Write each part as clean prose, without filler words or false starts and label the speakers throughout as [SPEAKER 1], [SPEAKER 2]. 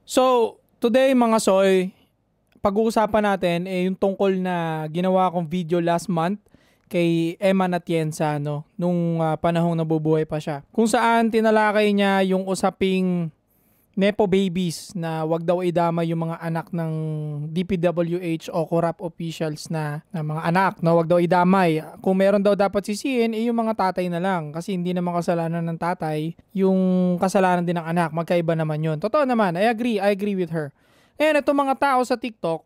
[SPEAKER 1] So, today mga soy, pag-uusapan natin yung tungkol na ginawa kong video last month kay Emma Atienza, no, nung panahong nabubuhay pa siya. Kung saan tinalakay niya yung usaping Nepo babies na wag daw idama yung mga anak ng DPWH o corrupt officials na mga anak, no, wag daw idamay. Kung meron daw dapat sisihin, yung mga tatay na lang kasi hindi naman kasalanan ng tatay yung kasalanan din ng anak. Magkaiba naman yun. Totoo naman, I agree with her. Ngayon, itong mga tao sa TikTok,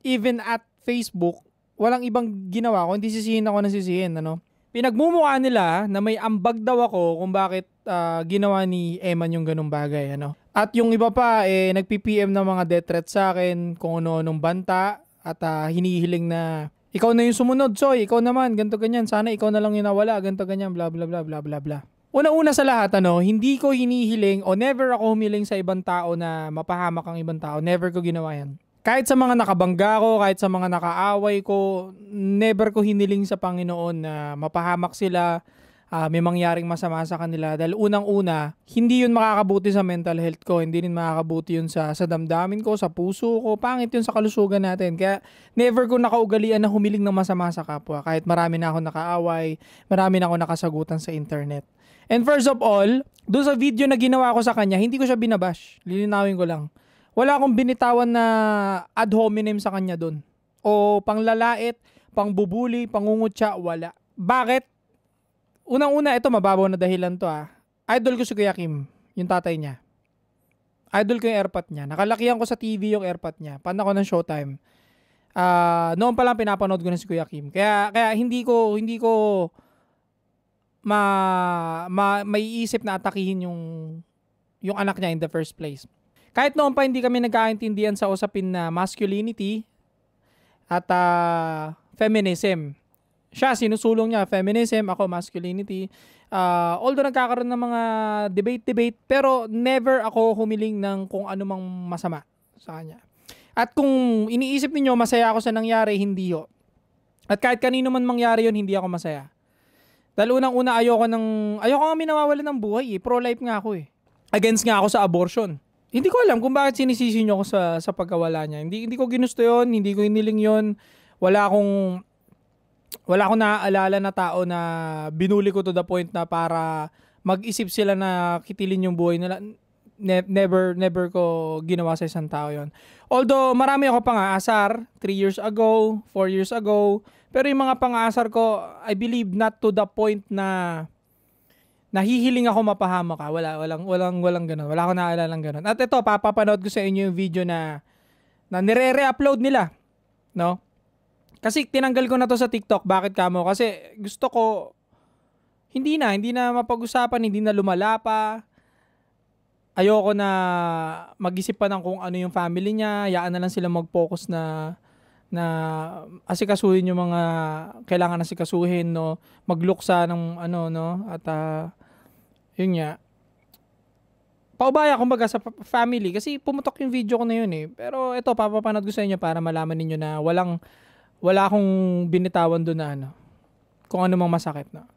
[SPEAKER 1] even at Facebook, walang ibang ginawa ko, hindi sisihin ako na sisihin, ano. Pinagmumukha nila na may ambag daw ako kung bakit ginawa ni Eman yung ganung bagay, ano. At yung iba pa, nag-PPM ng mga death threats sa akin, kung ano-anong banta, at hinihiling na, ikaw na yung sumunod, Soy, ikaw naman, ganto ganyan, sana ikaw na lang yung nawala, ganto ganyan, bla bla bla bla bla bla. Una-una sa lahat, ano, hindi ko hinihiling o never ako humiling sa ibang tao na mapahamak ang ibang tao. Never ko ginawa yan. Kahit sa mga nakabangga ko, kahit sa mga nakaaway ko, never ko hiniling sa Panginoon na mapahamak sila, may mangyaring masama sa kanila. Dahil unang-una, hindi yun makakabuti sa mental health ko, hindi rin makakabuti yun sa damdamin ko, sa puso ko, pangit yun sa kalusugan natin. Kaya never ko nakaugalian na humiling ng masama sa kapwa. Kahit marami na ako nakaaway, marami na ako nakasagutan sa internet. And first of all, doon sa video na ginawa ko sa kanya, hindi ko siya binabash. Lilinawin ko lang. Wala akong binitawan na ad hominem sa kanya doon. O panglalait, pangbubuli, pangungutya, wala. Bakit? Unang-una, ito mababaw na dahilan to Idol ko si Kuya Kim, yung tatay niya. Idol ko yung airpot niya. Nakalakihan ko sa TV yung airpot niya. Pan ako ng Showtime. Noon pa lang pinapanood ko na si Kuya Kim. Kaya hindi ko maiisip na atakihin yung anak niya in the first place. Kahit noon pa hindi kami nagkaintindihan sa usapin na masculinity at feminism. Siya, sinusulong niya feminism, ako masculinity. Although nagkakaroon ng mga debate, pero never ako humiling ng kung ano mang masama sa kanya. At kung iniisip niyo masaya ako sa nangyari, hindi yo. At kahit kanino man mangyari yun, hindi ako masaya. Dahil unang-una ayoko nga minawawalan ng buhay Pro-life nga ako Against nga ako sa abortion. Hindi ko alam kung bakit sinisisi nyo ako sa pagkawala niya. Hindi ko ginusto yon, hindi ko iniling yon. Wala akong naaalala na tao na binuli ko to the point na para mag-isip sila na kitilin yung buhay nila. Never ko ginawa sa isang tao yon. Although marami ako pang-aasar 3 years ago, 4 years ago, pero yung mga pang-aasar ko, I believe not to the point na nahihiling ako mapahama ka. Walang ganun. Wala akong naalalang ganun. At ito, papapanood ko sa inyo yung video na nire-re-upload nila. No? Kasi tinanggal ko na to sa TikTok. Bakit kamo? Kasi gusto ko, hindi na mapag-usapan, hindi na lumala pa. Ayoko na mag-isip pa ng kung ano yung family niya. Hayaan na lang sila mag-focus na asikasuhin yung mga kailangan asikasuhin, no, magluksa ng ano, no, at yun nga, paubaya kumbaga sa family kasi pumutok yung video ko na yun pero ito papapanood ko sa inyo para malaman ninyo na wala akong binitawan doon na ano, kung ano mang masakit na.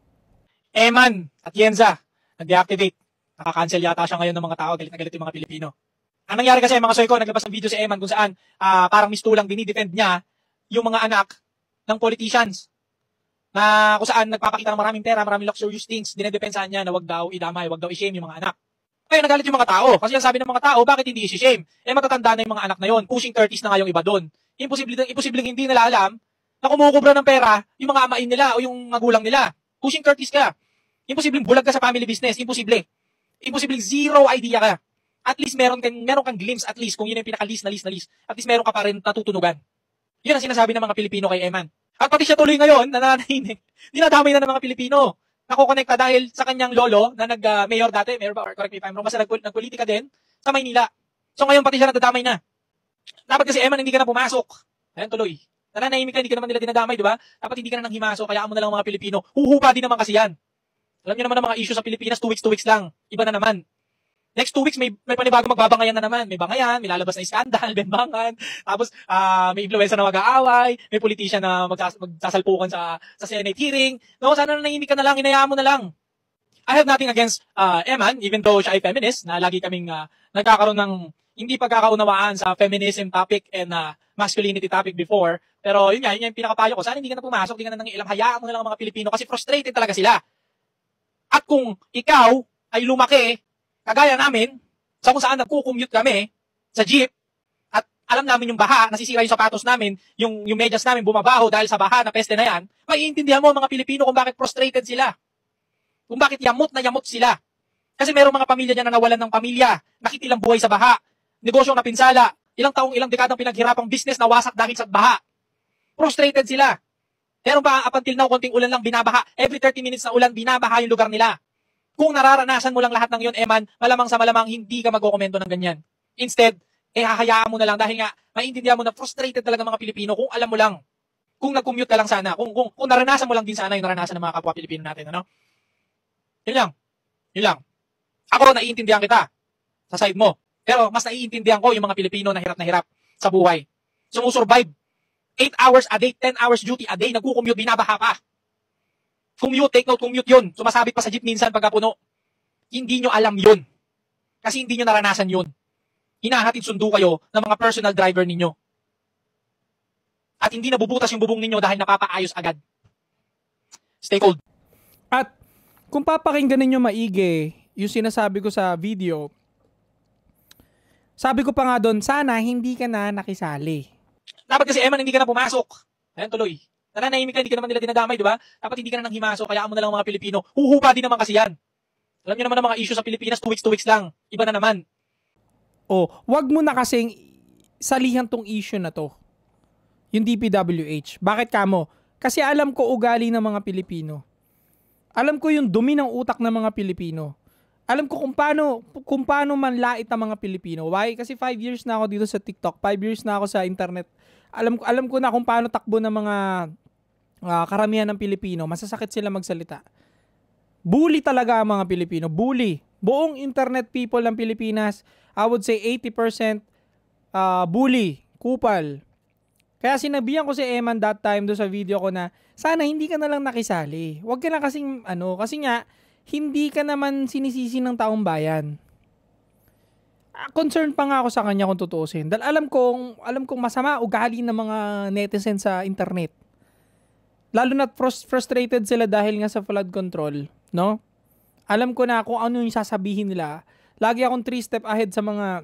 [SPEAKER 2] Eman Atienza nag-deactivate, nakakancel yata siya ngayon ng mga tao, galit na galit yung mga Pilipino. Ang nangyari kasi mga soy ko, naglabas ng video si Eman kung saan parang mistulang dinidefend niya yung mga anak ng politicians na kung saan nagpapakita ng maraming pera, maraming luxurious things, dinedepensahan niya na wag daw idamay, wag daw i-shame yung mga anak. Kaya nagalit yung mga tao kasi ang sabi ng mga tao, bakit hindi i-shame? Matatanda na yung mga anak na yon, pushing 30s na nga yung iba doon. Imposibleng hindi nila alam na kumukubra ng pera yung mga amain nila o yung magulang nila. Pushing 30s ka. Imposibleng bulag ka sa family business, imposible. Imposibleng zero idea ka. At least meron kang glimpse, at least kung yun yung pinaka-list, at least meron ka pa rin natutunugan. Yun ang sinasabi ng mga Pilipino kay Eman. At pati siya tuloy ngayon, nananahimik. Dinadamay na ng mga Pilipino. Nakokonekta dahil sa kanyang lolo na nag-mayor dati, mayor ba, or correct me if I'm wrong, basta nagpolitika din sa Maynila. So ngayon pati siya nadadamay na. Dapat kasi Eman, hindi ka na pumasok. Ayan tuloy. Nananahimik ka, hindi ka naman nila dinadamay, di ba? Dapat hindi ka na nang himasok, kaya mo na lang mga Pilipino. Huhupa din naman kasi yan. Alam niyo naman ang mga issue sa Pilipinas, 2 weeks lang. Iba na naman. Next 2 weeks, may panibagong magbabangayan na naman. May bangayan, may lalabas na skandal, bembangan. Tapos, may influencer na mag-aaway, may politician na magsasalpukan sa Senate hearing. No, sana nanahimik ka na lang, inayaan mo na lang. I have nothing against Eman, even though siya ay feminist, na lagi kaming nagkakaroon ng hindi pagkakaunawaan sa feminism topic and masculinity topic before. Pero yun yung pinakapayo ko. Sana hindi ka na pumasok, hindi ka na nangialam. Hayaan mo na lang ang mga Pilipino kasi frustrated talaga sila. At kung ikaw ay lumaki, kagaya namin, sa kung saan nagko-commute kami, sa jeep, at alam namin yung baha, nasisira yung sapatos namin, yung medyas namin bumabaho dahil sa baha na peste na yan, maiintindihan mo ang mga Pilipino kung bakit frustrated sila. Kung bakit yamot na yamot sila. Kasi merong mga pamilya dyan na nawalan ng pamilya, nakitilang buhay sa baha, negosyong napinsala, ilang taong, ilang dekadang pinaghirapang business na wasak dahil sa baha. Frustrated sila. Meron pa up until now, konting ulan lang binabaha. Every 30 minutes na ulan, binabaha yung lugar nila. Kung nararanasan mo lang lahat ng yun, Eman, malamang sa malamang hindi ka magkokomento ng ganyan. Instead, hahayaan mo na lang dahil nga, maintindihan mo na frustrated talaga mga Pilipino kung alam mo lang. Kung nag-commute ka lang sana, kung naranasan mo lang din sana yung naranasan ng mga kapwa Pilipino natin, ano? Yun lang. Yun lang. Ako, naiintindihan kita sa side mo. Pero mas naiintindihan ko yung mga Pilipino na hirap sa buhay. Sumusurvive. 8 hours a day, 10 hours duty a day, nagkukommute, binabaha pa. Commute, take note, commute yun. Sumasabit pa sa jeep minsan pagka puno. Hindi nyo alam yun. Kasi hindi nyo naranasan yun. Hinahatid sundo kayo ng mga personal driver ninyo. At hindi nabubutas yung bubong ninyo dahil napapaayos agad. Stay cold.
[SPEAKER 1] At kung papakinggan ninyo maigi yung sinasabi ko sa video, sabi ko pa nga doon, sana hindi ka na nakisali.
[SPEAKER 2] Dapat kasi, Eman, hindi ka na pumasok. Ayan, tuloy. Nananahimik ka, hindi ka naman nila dinadamay, di ba? Dapat hindi ka na nang himasok, kayaan mo na lang mga Pilipino. Huhupa din naman kasi yan. Alam niyo naman ang mga issue sa Pilipinas, 2 weeks lang. Iba na naman.
[SPEAKER 1] Wag mo na kasing salihan tong issue na to. Yung DPWH. Bakit kamo? Kasi alam ko ugali ng mga Pilipino. Alam ko yung dumi ng utak ng mga Pilipino. Alam ko kung paano manlait ang mga Pilipino. Why? Kasi 5 years na ako dito sa TikTok. 5 years na ako sa internet. Alam ko na kung paano takbo ng mga karamihan ng Pilipino. Masasakit sila magsalita. Bully talaga ang mga Pilipino. Bully. Buong internet people ng Pilipinas, I would say 80% bully. Kupal. Kaya sinabihan ko si Eman that time do sa video ko na sana hindi ka na lang nakisali. Huwag ka na kasing kasi nga hindi ka naman sinisisi ng taong bayan. Concerned pa nga ako sa kanya kung tutuusin. Dahil alam kong masama ugali ng mga netizen sa internet. Lalo na frustrated sila dahil nga sa flood control, no? Alam ko na kung ano yung sasabihin nila. Lagi akong 3 step ahead sa mga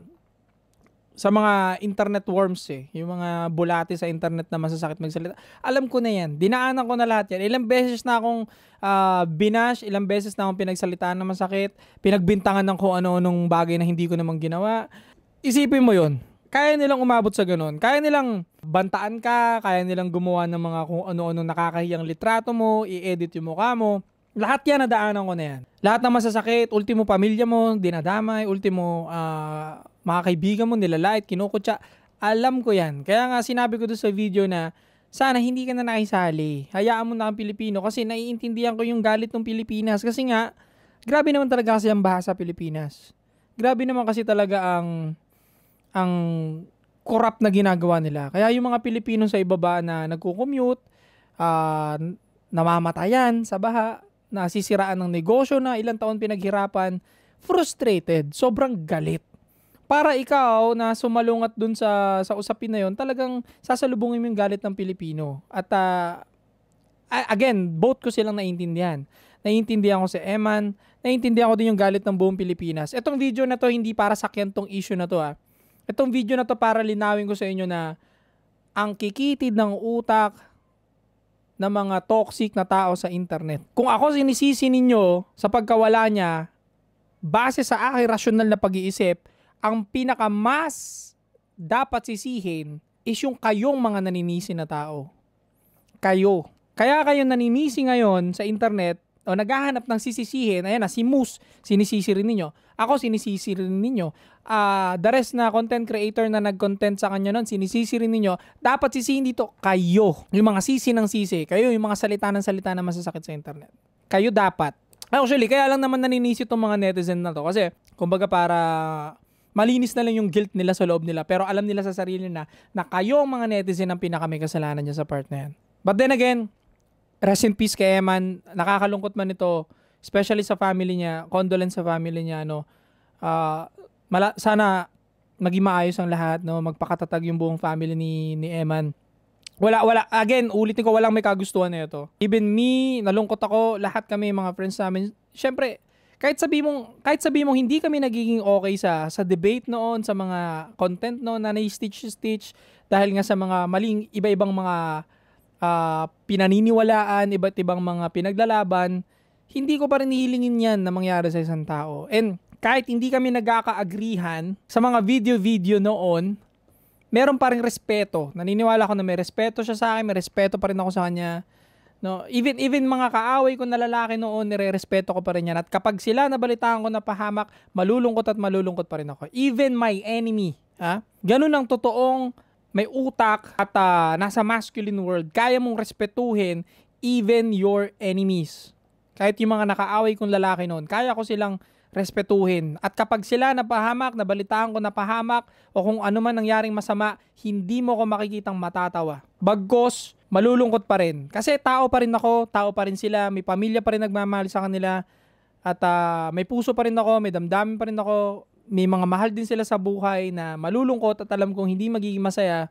[SPEAKER 1] internet worms yung mga bulate sa internet na masasakit magsalita. Alam ko na yan. Dinaanan ko na lahat yan. Ilang beses na akong binash, ilang beses na akong pinagsalitaan na masakit, pinagbintangan ng kung ano-anong bagay na hindi ko namang ginawa. Isipin mo yon. Kaya nilang umabot sa ganun. Kaya nilang bantaan ka, kaya nilang gumawa ng mga kung ano-anong nakakahiyang litrato mo, i-edit yung mukha mo. Lahat yan nadaanan ko na yan. Lahat ng masasakit, ultimo pamilya mo, dinadamay, ultimo mga kaibigan mo, nilalait, kinukutsa. Alam ko yan. Kaya nga sinabi ko doon sa video na sana hindi ka na nakisali. Hayaan mo na ang Pilipino kasi naiintindihan ko yung galit ng Pilipinas. Kasi nga, grabe naman talaga kasi ang baha sa Pilipinas. Grabe naman kasi talaga ang corrupt na ginagawa nila. Kaya yung mga Pilipino sa ibaba na nagko-commute, namamatayan sa baha, nasisiraan ng negosyo na ilang taon pinaghirapan, frustrated, sobrang galit. Para ikaw na sumalungat dun sa usapin na yon, talagang sasalubungin mo yung galit ng Pilipino. At again, both ko silang naiintindihan. Naiintindihan ko si Eman, naiintindihan ko din yung galit ng buong Pilipinas. Itong video na to hindi para sakyan tong issue na to Itong video na to para linawin ko sa inyo na ang kikitid ng utak ng mga toxic na tao sa internet. Kung ako sinisisi ninyo sa pagkawala niya, base sa aking rasyonal na pag-iisip, ang pinakamas dapat sisihin is yung kayong mga naninisi na tao. Kayo. Kaya kayo naninisi ngayon sa internet o naghahanap ng sisisihin, ayan na, si Moose, sinisisi rin ninyo. Ako, sinisisi rin ninyo. The rest na content creator na nag-content sa kanya nun, sinisisi rin ninyo. Dapat sisihin dito, kayo. Yung mga sisi ng sisi. Kayo, yung mga salita ng salita na masasakit sa internet. Kayo dapat. Actually, kaya lang naman naninisi itong mga netizen na to. Kasi, kumbaga para malinis na lang yung guilt nila sa loob nila. Pero alam nila sa sarili na kayo ang mga netizen ang pinaka may kasalanan niya sa part na yan. But then again, rest in peace kay Eman. Nakakalungkot man ito, especially sa family niya, condolence sa family niya, sana maging maayos ang lahat, no? Magpakatatag yung buong family ni Eman. Wala. Again, ulitin ko, walang may kagustuhan na ito. Even me, nalungkot ako, lahat kami, mga friends namin. Syempre, kahit sabi mong hindi kami nagiging okay sa debate noon, sa mga content noon na na-stitch dahil nga sa mga maling iba-ibang mga pinaniniwalaan, iba't ibang mga pinaglalaban, hindi ko pa rin hihilingin yan na mangyari sa isang tao. And kahit hindi kami nagkaka-agreehan sa mga video noon, meron pa rin respeto. Naniniwala ako na may respeto siya sa akin, may respeto pa rin ako sa kanya. No, even mga kaaway ko na lalaki noon, nire-respeto ko pa rin yan. At kapag sila nabalitaan ko na pahamak, malulungkot pa rin ako. Even my enemy, ganun ang totoong may utak at nasa masculine world. Kaya mong respetuhin even your enemies. Kahit yung mga nakaaway kong lalaki noon, kaya ko silang respetuhin. At kapag sila napahamak, nabalitaan ko napahamak, o kung ano man nangyaring masama, hindi mo ko makikitang matatawa. Bagkos, malulungkot pa rin. Kasi tao pa rin ako, tao pa rin sila, may pamilya pa rin nagmamahal sa kanila, at may puso pa rin ako, may damdamin pa rin ako, may mga mahal din sila sa buhay na malulungkot at alam kong hindi magiging masaya.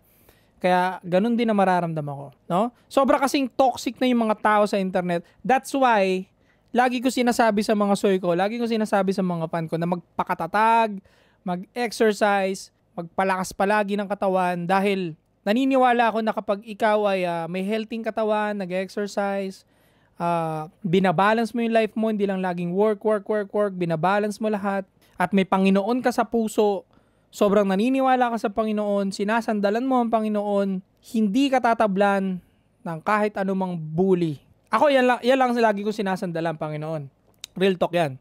[SPEAKER 1] Kaya ganun din na mararamdaman ko, no? Sobra kasing toxic na yung mga tao sa internet. That's why lagi ko sinasabi sa mga soy ko, lagi ko sinasabi sa mga fan ko na magpakatatag, mag-exercise, magpalakas palagi ng katawan dahil naniniwala ako na kapag ikaw ay may healthy katawan, nag-exercise, binabalance mo yung life mo, hindi lang laging work, binabalance mo lahat, at may Panginoon ka sa puso, sobrang naniniwala ka sa Panginoon, sinasandalan mo ang Panginoon, hindi ka tatablan ng kahit anumang bully. Ako, yan lang lagi ko sinasandalan, Panginoon. Real talk yan,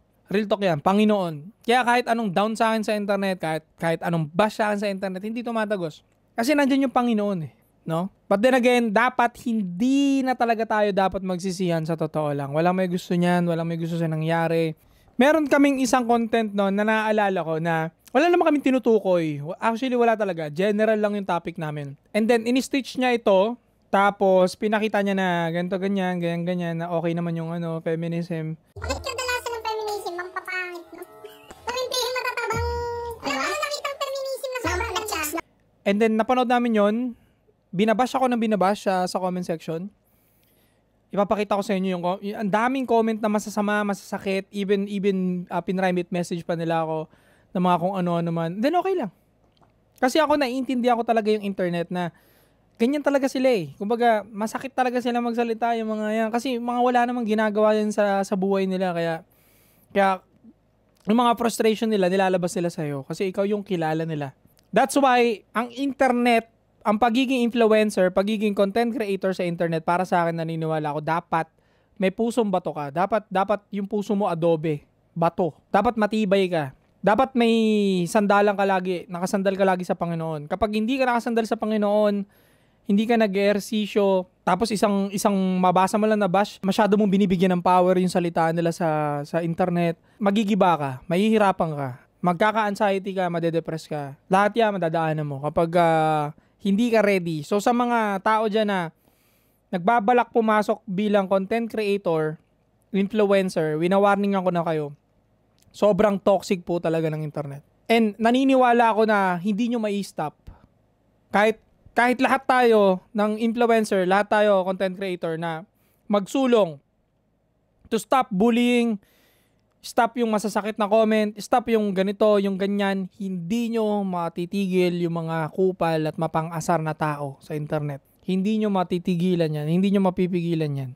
[SPEAKER 1] Panginoon. Kaya kahit anong down sa akin sa internet, kahit anong bash sa akin sa internet, hindi tumatagos. Kasi nandiyan yung Panginoon no? But then again, dapat hindi na talaga tayo dapat magsisihan sa totoo lang. Walang may gusto niyan, walang may gusto sa nangyari. Meron kaming isang content na naaalala ko na wala naman kaming tinutukoy. Actually, wala talaga. General lang yung topic namin. And then, in-stitch niya ito, tapos pinakita niya na ganito, ganyan, na okay naman yung feminism.
[SPEAKER 3] Bakit kadalasan ng feminism, mampapangit, no? Pero hindi yung matatabang, wala nakitang feminism na sobrang latsa.
[SPEAKER 1] And then, napanood namin yon, binabash ako ng binabash sa comment section. Ipapakita ko sa inyo yung ang daming comment na masasama, masasakit, even pinrivate message pa nila ako na mga kung ano-ano man. Then okay lang. Kasi ako naiintindihan ko talaga yung internet na ganyan talaga sila eh. Kumbaga, masakit talaga sila magsalita yung mga yan. Kasi mga wala namang ginagawa yan sa buhay nila. Kaya yung mga frustration nila, nilalabas nila sa'yo. Kasi ikaw yung kilala nila. That's why, ang internet, ang pagiging influencer, pagiging content creator sa internet, para sa akin naniniwala ako, dapat may pusong bato ka. Dapat yung puso mo adobe, bato. Dapat matibay ka. Dapat may sandalan ka lagi, nakasandal ka lagi sa Panginoon. Kapag hindi ka nakasandal sa Panginoon, hindi ka nag-ehersisyo, tapos isang mabasa mo lang na bash, masyado mong binibigyan ng power yung salita nila sa internet, magigiba ka, mahihirapan ka, magkaka-anxiety ka, madedepress ka. Lahat yan madadaanan mo kapag hindi ka ready. So sa mga tao dyan na nagbabalak pumasok bilang content creator, influencer, winawarningan ko na kayo. Sobrang toxic po talaga ng internet. And naniniwala ako na hindi nyo mai-stop. Kahit lahat tayo ng influencer, lahat tayo content creator na magsulong to stop bullying, stop yung masasakit na comment, stop yung ganito, yung ganyan, hindi nyo matitigil yung mga kupal at mapang-asar na tao sa internet. Hindi nyo matitigilan yan. Hindi nyo mapipigilan yan.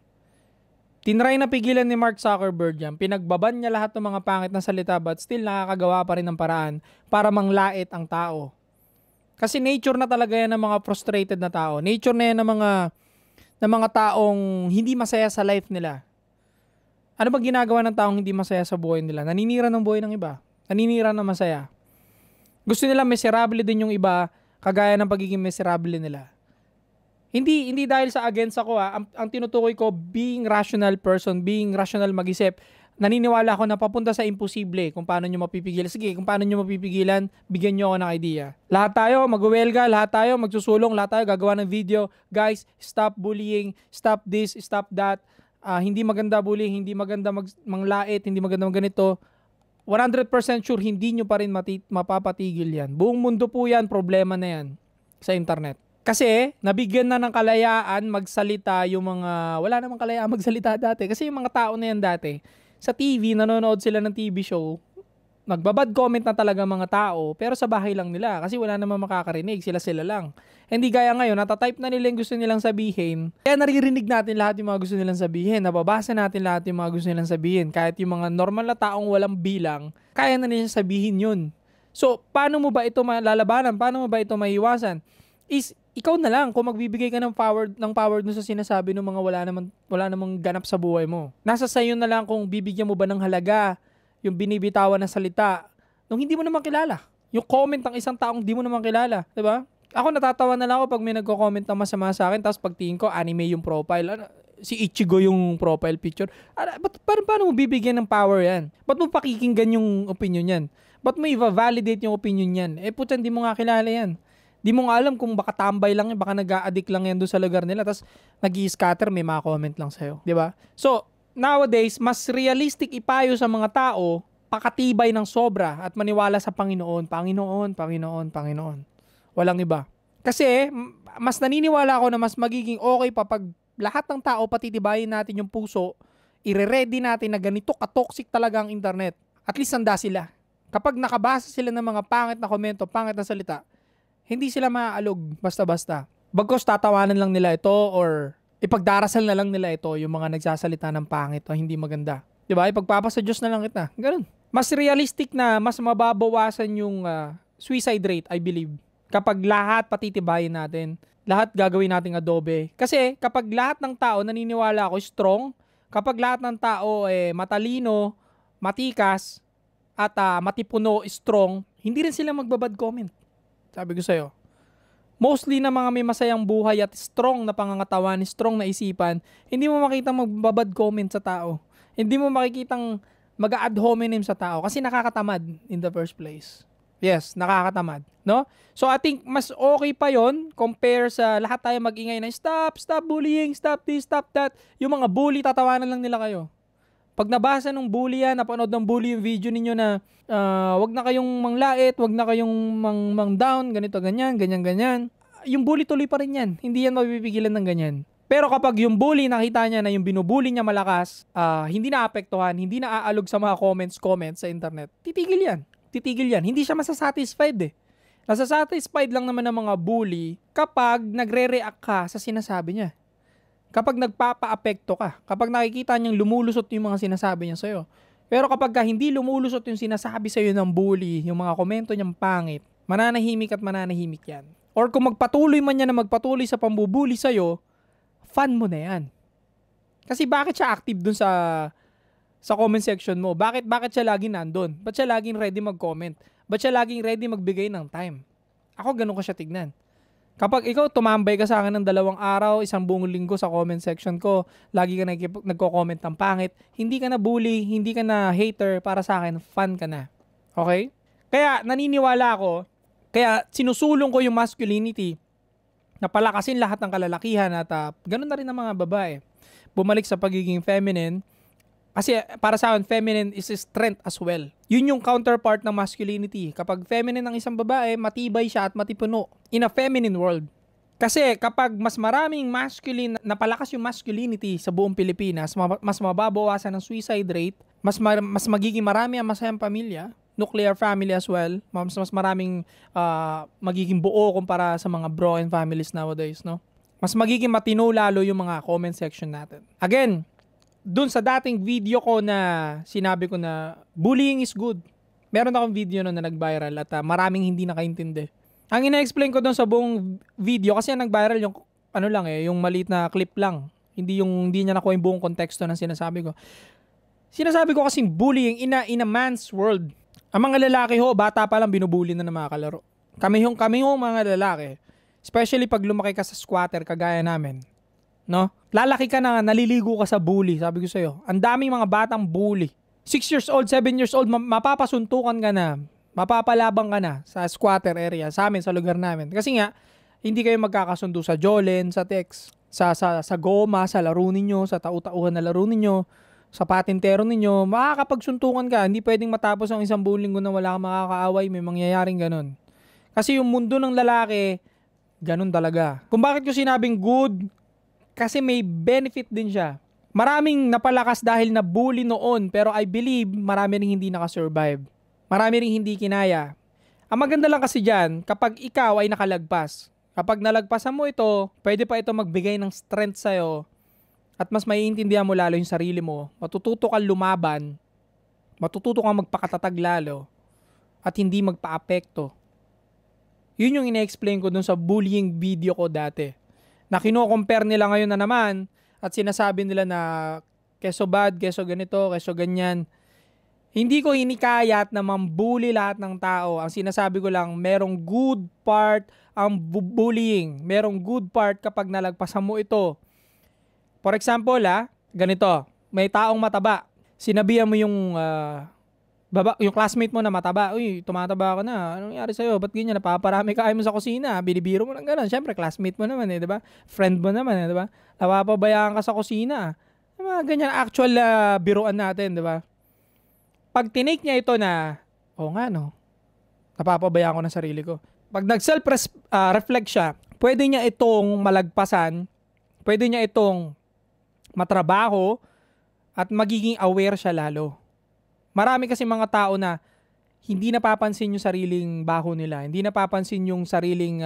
[SPEAKER 1] Tinry na pigilan ni Mark Zuckerberg yan. Pinagbaban niya lahat ng mga pangit na salita but still nakakagawa pa rin ng paraan para manglait ang tao. Kasi nature na talaga yan ng mga frustrated na tao. Nature na yan ng mga taong hindi masaya sa life nila. Ano ba ginagawa ng taong hindi masaya sa buhay nila? Naninira ng buhay ng iba. Naninira ng masaya. Gusto nila miserable din yung iba, kagaya ng pagiging miserable nila. Hindi dahil sa against ako ang tinutukoy ko, being rational person, being rational mag-isip, naniniwala ako na papunta sa imposible kung paano nyo mapipigilan. Sige, kung paano nyo mapipigilan, bigyan nyo ako ng idea. Lahat tayo mag-welga, lahat tayo magsusulong, lahat tayo gagawa ng video. Guys, stop bullying, stop this, stop that. Hindi maganda bullying, hindi maganda manglait, hindi maganda ganito. 100% sure hindi nyo pa rin mapapatigil yan. Buong mundo po yan, problema na yan sa internet. Kasi nabigyan na ng kalayaan magsalita yung mga, wala namang kalayaan magsalita dati. Kasi yung mga tao na yan dati, sa TV, nanonood sila ng TV show, nagbabad comment na talaga mga tao, pero sa bahay lang nila kasi wala namang makakarinig, sila lang. Hindi gaya ngayon, natatype na nila yung gusto nilang sabihin, kaya naririnig natin lahat yung mga gusto nilang sabihin, nababasa natin lahat yung mga gusto nilang sabihin, kahit yung mga normal na taong walang bilang, kaya na nila sabihin yun. So, paano mo ba ito malalabanan? Paano mo ba ito maiiwasan? Is, ikaw na lang kung magbibigay ka ng power dun sa sinasabi ng mga wala namang ganap sa buhay mo. Nasa sayo na lang kung bibigyan mo ba ng halaga yung binibitawan na salita nung hindi mo naman kilala. Yung comment ng isang taong hindi mo naman kilala. Diba? Ako natatawa na lang ako pag may nagko-comment ng masama sa akin tapos pagtingin ko anime yung profile. Si Ichigo yung profile picture. Paano mo bibigyan ng power yan? Ba't mo pakikinggan yung opinion yan? Ba't mo i-validate yung opinion yan? Puta, hindi mo nga kilala yan. Di mo nga alam kung baka tambay lang yan, baka nag-a-addict lang yan doon sa lugar nila, tapos nag-i-scatter, may mga comment lang sa'yo. Di ba? So, nowadays, mas realistic ipayo sa mga tao, pakatibay ng sobra at maniwala sa Panginoon. Panginoon. Walang iba. Kasi, mas naniniwala ako na mas magiging okay pa pag lahat ng tao patitibayin natin yung puso, ire-ready natin na ganito ka-toxic talaga ang internet. At least handa sila. Kapag nakabasa sila ng mga pangit na komento, pangit na salita, hindi sila maaalog basta-basta. Bagkos tatawanan lang nila ito or ipagdarasal na lang nila ito yung mga nagsasalita ng pangit o hindi maganda. Diba? Ipagpapasa Diyos na lang kita. Ganun. Mas realistic na, mas mababawasan yung suicide rate, I believe. Kapag lahat patitibayin natin, lahat gagawin nating adobe. Kasi kapag lahat ng tao, naniniwala ako, strong, kapag lahat ng tao matalino, matikas, at matipuno, strong, hindi rin sila magbabad comment. Sabi ko sa'yo, mostly na mga may masayang buhay at strong na pangangatawan, strong na isipan, hindi mo makitang magbabad comment sa tao. Hindi mo makikitang mag-ad hominem sa tao kasi nakakatamad in the first place. Yes, nakakatamad. No? So I think mas okay pa yon compare sa lahat tayo mag-ingay na stop bullying, stop this, stop that. Yung mga bully, tatawanan lang nila kayo. Pag nabasa ng bully yan, napanood ng bully yung video ninyo na wag na kayong manglait, wag na kayong mang down, ganito, ganyan. Yung bully tuloy pa rin yan. Hindi yan mapipigilan ng ganyan. Pero kapag yung bully, nakita niya na yung binubully niya malakas, hindi naapektuhan, hindi naaalog sa mga comments sa internet, titigil yan. Hindi siya masasatisfied eh. Nasasatisfied lang naman ng mga bully kapag nagre-react ka sa sinasabi niya. Kapag nagpapa-apekto ka, kapag nakikita niyang lumulusot yung mga sinasabi niya sa'yo. Pero kapag hindi lumulusot yung sinasabi sa'yo ng bully, yung mga komento niyang pangit, mananahimik yan. Or kung magpatuloy man niya na magpatuloy sa pambubuli sa'yo, fan mo na yan. Kasi bakit siya active dun sa comment section mo? Bakit siya laging nandun? Ba't siya laging ready mag-comment? Ba't siya laging ready magbigay ng time? Ako ganun ko siya tignan. Kapag ikaw tumambay ka sa akin ng 2 araw, 1 buong linggo sa comment section ko, lagi ka nagko-comment ng pangit, hindi ka na bully, hindi ka na hater, para sa akin, fan ka na. Okay? Kaya naniniwala ako, kaya sinusulong ko yung masculinity na palakasin lahat ng kalalakihan at ganun na rin ang mga babae. Bumalik sa pagiging feminine. Kasi para sa akin, feminine is strength as well. Yun yung counterpart ng masculinity. Kapag feminine ng isang babae, matibay siya at matipuno in a feminine world. Kasi kapag mas maraming masculine, napalakas yung masculinity sa buong Pilipinas, mas mababawasan ang suicide rate, mas magiging marami ang masayang pamilya, nuclear family as well, mas maraming magiging buo kumpara sa mga broken families nowadays, no? Mas magiging matino lalo yung mga comment section natin. Again, dun sa dating video ko na sinabi ko na bullying is good. Meron akong video na nag-viral at maraming hindi nakaintindi. Ang ina-explain ko dun sa buong video kasi nag-viral yung yung maliit na clip lang. Hindi niya nakuha yung buong konteksto ng sinasabi ko. Sinasabi ko kasing bullying in a man's world. Ang mga lalaki bata pa lang binubully na ng mga kalaro. Kami mga lalaki, especially pag lumaki ka sa squatter kagaya namin. No? Lalaki ka na, naliligo ka sa bully, sabi ko sa'yo. Ang daming mga batang bully. 6 years old, 7 years old, mapapasuntukan ka na, mapapalabang ka na sa squatter area, sa amin, sa lugar namin. Kasi nga, hindi kayo magkakasundo sa Jolen, sa text, sa goma, sa laro ninyo, sa tau-tauhan na laro ninyo. sa patintero ninyo, makakapagsuntukan ka. Hindi pwedeng matapos ang isang buong linggo na wala kang makakaaway, may mangyayaring ganun. Kasi yung mundo ng lalaki, ganun talaga. Kung bakit ko sinabing good, kasi may benefit din siya. Maraming napalakas dahil na bully noon, pero I believe marami ring hindi nakasurvive. Marami ring hindi kinaya. Ang maganda lang kasi dyan, kapag ikaw ay nakalagpas, kapag nalagpasan mo ito, pwede pa ito magbigay ng strength sa'yo at mas maiintindihan mo lalo yung sarili mo. Matututo kang lumaban, matututo kang magpakatatag lalo, at hindi magpa-apekto. Yun yung ina-explain ko dun sa bullying video ko dati. Na kino-compare nila ngayon na naman at sinasabi nila na keso bad, keso ganito, keso ganyan. Hindi ko hinikayat na mambully lahat ng tao. Ang sinasabi ko lang, merong good part ang bullying. Merong good part kapag nalagpasan mo ito. For example, ganito, may taong mataba. Sinabihan mo yung yung classmate mo na mataba. Uy, tumataba ka na. Anong nangyari sa'yo? Ba't ganyan? Napaparami ka mo sa kusina. Binibiro mo lang gano'n. Siyempre, classmate mo naman di ba? Friend mo naman di ba? Napapabayaan ka sa kusina. Mga ganyan actual biruan natin, di ba? Pag tinake niya ito na, napapabayaan ko na sarili ko. Pag nag-self-reflect siya, pwede niya itong malagpasan, pwede niya itong matrabaho, at magiging aware siya lalo. Marami kasi mga tao na hindi napapansin yung sariling baho nila, hindi napapansin yung sariling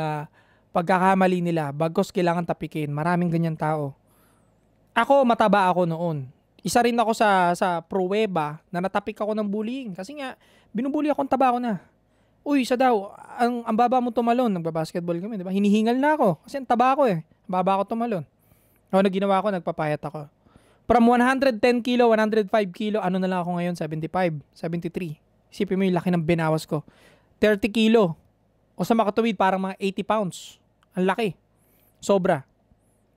[SPEAKER 1] pagkakamali nila, bagkus kailangan tapikin. Maraming ganyan tao. Ako, mataba ako noon. Isa rin ako sa pruweba na natapik ako ng bullying. Kasi nga, binubully ako, taba ako na. Uy, daw, ang baba mo tumalon. Nagbabasketball kami, di ba? Hinihingal na ako. Kasi ang taba ako Ang baba ako tumalon. Ano ginawa ko? Nagpapayat ako. From 110 kilo, 105 kilo, ano na lang ako ngayon? 75, 73. Isipin mo yung laki ng binawas ko. 30 kilo. O sa makatuwid, parang mga 80 pounds. Ang laki. Sobra.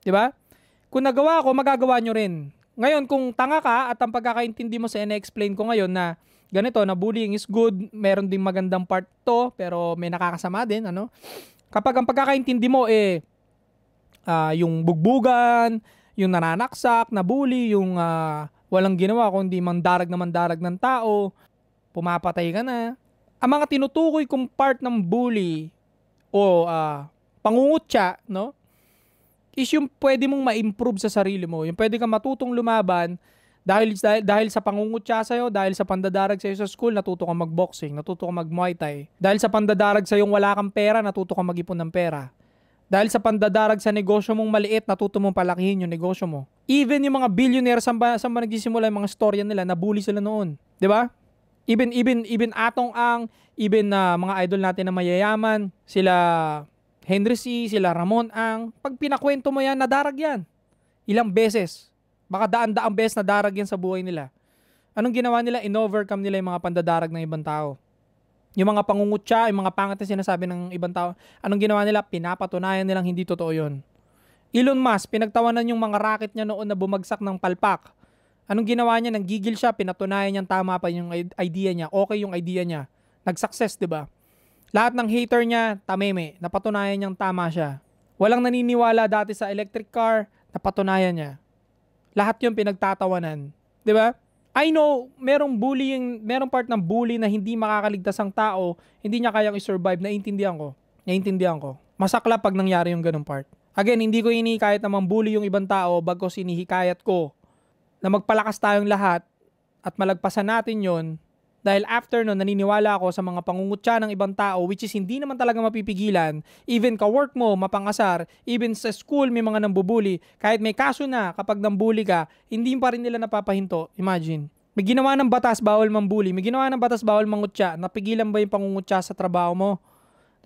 [SPEAKER 1] Di ba? Kung nagawa ko, magagawa nyo rin. Ngayon, kung tanga ka at ang pagkakaintindi mo sa ina-explain ko ngayon na ganito, na bullying is good, meron ding magandang part to, pero may nakakasama din, Kapag ang pagkakaintindi mo yung bugbugan, yung nananaksak, na bully, yung walang ginawa kundi mandarag ng tao, pumapatay ka na. Ang mga tinutukoy kong part ng bully o pangungutya, is yung pwede mong ma-improve sa sarili mo. Yung pwede kang matutong lumaban dahil sa pangungutya sa'yo, dahil sa pandadarag sa'yo sa school, natuto kang mag-boxing, natuto kang mag-muay thai. Dahil sa pandadarag sa'yo wala kang pera, natuto kang mag-ipon ng pera. Dahil sa pandadarag sa negosyo mong maliit, natuto mong palakihin yung negosyo mo. Even yung mga billionaire, saan ba nagsisimula yung mga storya nila, nabully sila noon. Di ba? Even Atong Ang, even mga idol natin na mayayaman, sila Henry C., sila Ramon Ang, pag pinakwento mo yan, nadarag yan. Ilang beses. Baka daan-daang beses nadarag yan sa buhay nila. Anong ginawa nila? In-overcome nila yung mga pandadarag ng ibang tao. Yung mga pangungutya, yung mga pangat na sinasabi ng ibang tao, anong ginawa nila? Pinapatunayan nilang hindi totoo yun. Elon Musk, pinagtawanan yung mga rocket niya noon na bumagsak ng palpak. Anong ginawa niya? Nanggigil siya, pinatunayan niyang tama pa yung idea niya. Okay yung idea niya. Nag-success, di ba? Lahat ng hater niya, tameme, napatunayan niyang tama siya. Walang naniniwala dati sa electric car, napatunayan niya. Lahat yung pinagtatawanan. Di ba? I know, merong part ng bully na hindi makakaligtas ang tao, hindi niya kayang i-survive, naiintindihan ko. Masakla pag nangyari yung ganung part. Again, hindi ko hinihikayat na mambully yung ibang tao, bagkus hinihikayat ko na magpalakas tayong lahat at malagpasan natin yon. Dahil after nun, naniniwala ako sa mga pangungutya ng ibang tao, which is hindi naman talaga mapipigilan. Even ka-work mo, mapangasar, even sa school may mga nambubuli. Kahit may kaso na, kapag nambuli ka, hindi pa rin nila napapahinto. Imagine. May ginawa ng batas, bawal mambuli. May ginawa ng batas, bawal mangutya. Napigilan ba yung pangungutya sa trabaho mo?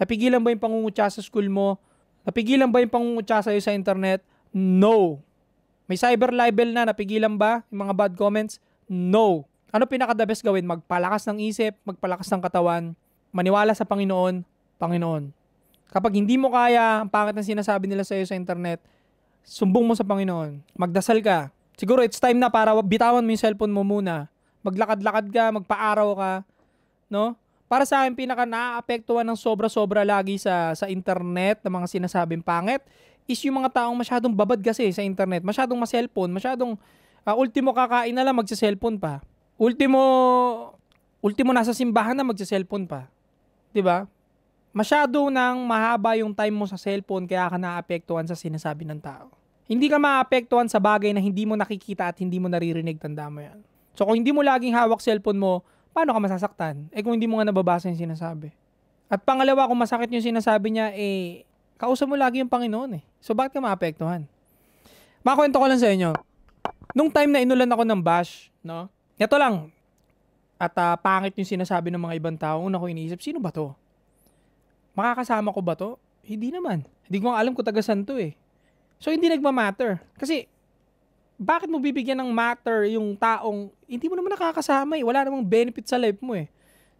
[SPEAKER 1] Napigilan ba yung pangungutya sa school mo? Napigilan ba yung pangungutya sa'yo sa internet? No. May cyber libel na, napigilan ba yung mga bad comments? No. Ano pinaka-the best gawin? Magpalakas ng isip, magpalakas ng katawan, maniwala sa Panginoon. Kapag hindi mo kaya ang pangit na sinasabi nila sa iyo sa internet, sumbong mo sa Panginoon. Magdasal ka. Siguro it's time na para bitawan mo yung cellphone mo muna. Maglakad-lakad ka, magpa-araw ka, no? Para sa akin, pinaka naaapektuhan ng sobra-sobra lagi sa internet ng mga sinasabing pangit is yung mga taong masyadong babad kasi sa internet, masyadong ma-cellphone, masyadong Ultimo kakain na lang, magsa-cellphone pa. Ultimo nasa simbahan na, magsa-cellphone pa. 'Di ba? Masyado nang mahaba yung time mo sa cellphone kaya ka naapektuhan sa sinasabi ng tao. Hindi ka maapektuhan sa bagay na hindi mo nakikita at hindi mo naririnig, tanda mo yan. So kung hindi mo laging hawak cellphone mo, paano ka masasaktan? Kung hindi mo nga nababasa yung sinasabi. At pangalawa, kung masakit yung sinasabi niya, kausap mo lagi yung Panginoon eh. So bakit ka maapektuhan? Makwento ko lang sa inyo. Nung time na inulan ako ng bash, no? Ito lang. At pangit yung sinasabi ng mga ibang tao, una ko iniisip, sino ba to? Makakasama ko ba to? Hindi naman. Hindi ko alam kung taga-san to eh. So hindi nagma-matter. Kasi, bakit mo bibigyan ng matter yung taong hindi mo naman nakakasama eh. Wala namang benefit sa life mo eh.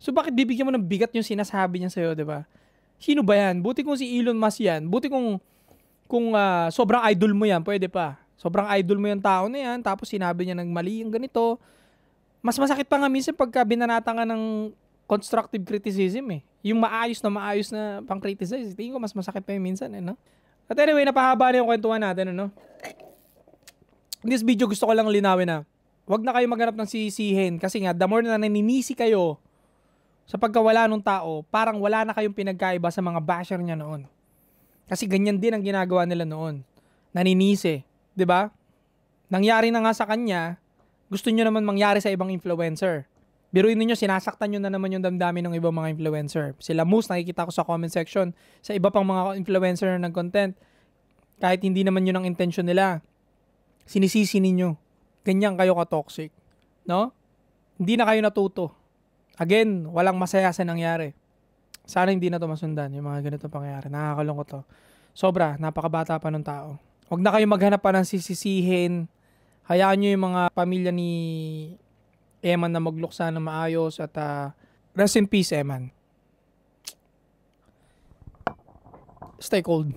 [SPEAKER 1] So bakit bibigyan mo ng bigat yung sinasabi niya sa'yo, di ba? Sino ba yan? Buti kung si Elon Musk yan. Buti kung sobrang idol mo yan, pwede pa. Sobrang idol mo yung tao na yan, tapos sinabi niya ng mali yung ganito. Mas masakit pa nga minsan pagka binanata ka ng constructive criticism eh. Yung maayos na pang-criticize. Tingin ko mas masakit pa yung minsan eh, no? At anyway, napahaba na yung kwentuhan natin, ano? In this video, gusto ko lang linawin na wag na kayo maghanap ng sisihin kasi nga, the more na naninisi kayo sa pagkawala ng tao, parang wala na kayong pinagkaiba sa mga basher niya noon. Kasi ganyan din ang ginagawa nila noon. Naninisi. 'Di ba? Nangyari na nga sa kanya, gusto nyo naman mangyari sa ibang influencer. Biruin niyo, sinasaktan nyo na naman yung damdamin ng ibang mga influencer. Sila Moose, nakikita ko sa comment section, sa iba pang mga influencer na nag-content, kahit hindi naman yun ang intention nila, sinisisi ninyo. Ganyan kayo ka-toxic. No? Hindi na kayo natuto. Again, walang masaya sa nangyari. Sana hindi na to masundan, yung mga ganito pangyayari. Nakakalungkot to. Sobra, napakabata pa ng tao. Huwag na kayo maghanap pa ng sisisihin. Hayaan nyo yung mga pamilya ni Eman na magluksa na maayos at rest in peace, Eman. Stay cold.